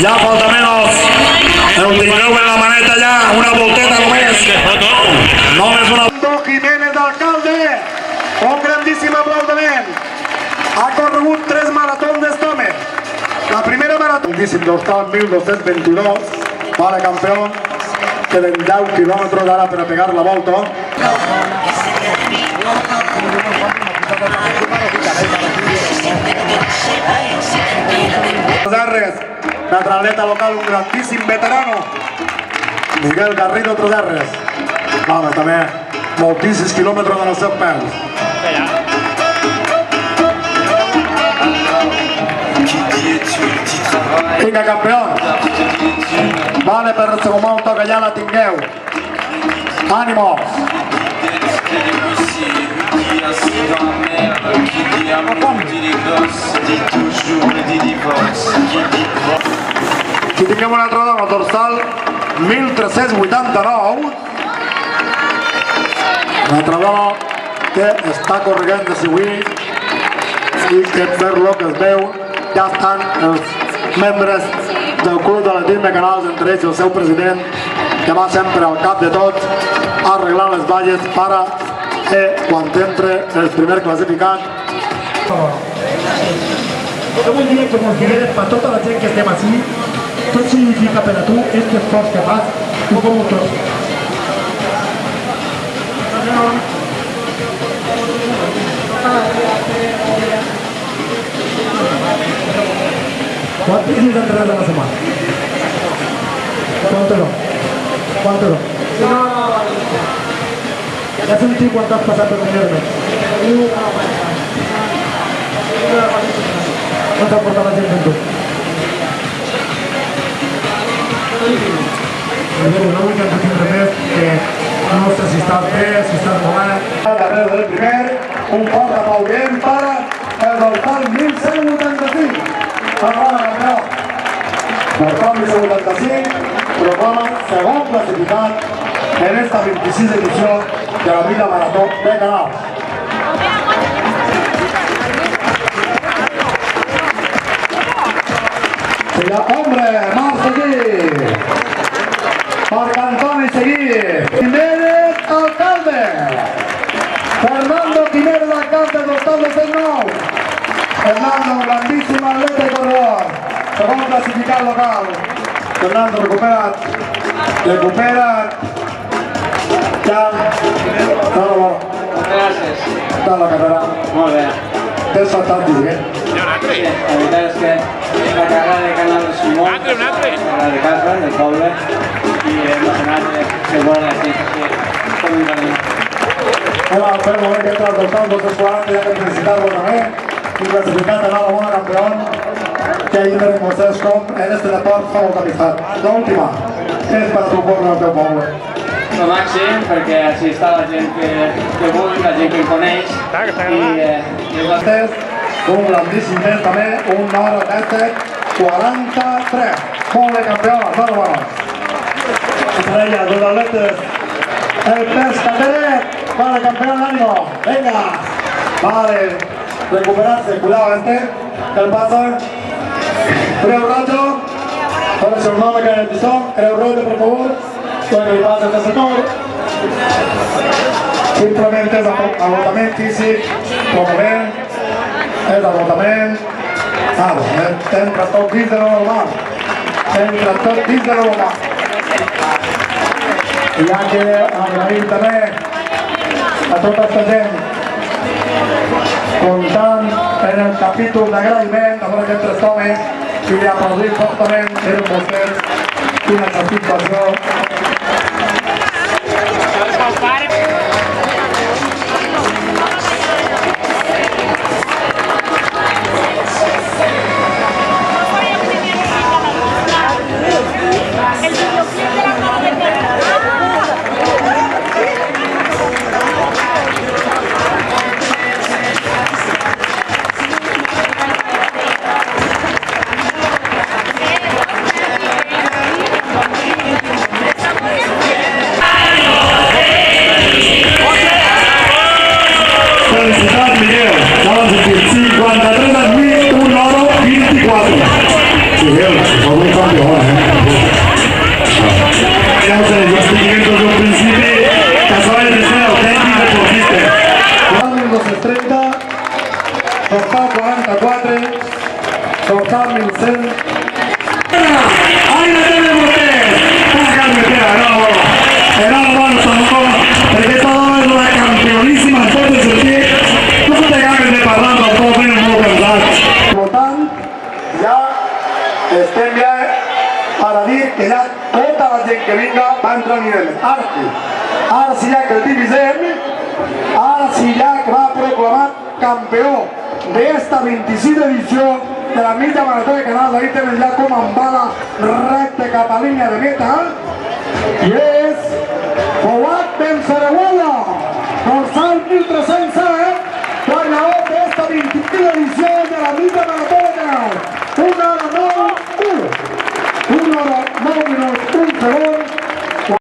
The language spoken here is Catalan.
Ya falta menos. El dinero en la maneta ya. Una volteta no es. No es una. Jiménez d'Alcalde. Un grandíssim aplaudiment. Ha corregut 3 maratons d'estome. La primera marató. Grandíssim, d'Hostal 1222. Vale, campeón. Queden 10 quilòmetres ara per a pegar la volta. Troserres, l'altre atleta local, un grandíssim veterano, Miguel Garrido Troserres. Home, també moltíssims quilòmetres en els seus peus. Vinga, campions. Vale, per el segon món toca ja la tingueu. Ànimos. Aquí tinguem una altra dona, dorsal 1389. Una altra dona que està corrent de Siuí i que per lo que es veu ja estan els membres del club de l'atletisme Canals, entre ells el seu president, que va sempre al cap de tots arreglant les valles per a quan entre el primer classificat. Jo vull dir que consideres per tota la gent que estem així, què significa per a tu aquest esforç que fas i com ho trobes? ¿Cuántos días entrenas a la semana? ¿Cuánto no? ¿Ya sentí cuánto has pasado por primer mes? ¿Cuánto aporta la gente en tú? Una única en tu primer mes que no sé si estás bien, si estás mal. Darrere del primer, un fort aplaudiment para el dorsal 1185. Dorsal 1185 proclama segon classificat en esta 26 edició de la Vida Marató de Canals. Será hombre, más seguir. Marc Antoni Seguí. Jiménez, alcalde. Fernando Jiménez, alcalde, dorsal de 69. Fernando, grandísimo atleta y corredor. Segon clasificat local. Fernando, recupera. Ja. Gràcies. Està la carrera. Molt bé. Tens fantàstic, eh? La veritat és que la carrera de Canals és molt la de casa, del poble, i emocionat de veure la gent com hi venim. Hola, per el moment que entra el dorsal 240, ja que felicitar-lo també. Un clasificat a la bona campió, que ahir tenim vostès com en este deport fa molta amistat. L'última, què és per a tu poble al teu poble? El màxim, perquè així està la gent que vull, la gent que em coneix, i Vostès, un grandíssim temps també, un hora de 43. Molt bé, campió, enhorabona. Entre ellas, dos atletes, el pescadet, vale, campeón, ánimo, venga, vale, recuperarse, cuidado el paso, Creu Rojo, ¿cuál es el nombre que hay en el pistón? Creu Rojo, por favor, bueno, y pasa este sector. Simplement és agotament físic, com ven, és agotament, entra tot dins de lo normal, entra tot dins de lo normal. I ja que agraïm també a tota aquesta gent comptant en el capítol d'agraïment a veure que entre home i aplaudir fortament eren vostès una satisfacció. estem ja para dir que ja tota la gent que vinga va entrar a nivell. Ara sí ja que el divisem, ara sí ja que va proclamar campió d'esta 26 edició de la mitja marató de Canals. Ahí tenen ja com en bala recte cap a línia de meta i és Fouad Ben Sarawala, dorsal 1307, guanyador d'esta 26 edició de la mitja marató de Canals. 1 hora 9 minuts, 1 segon.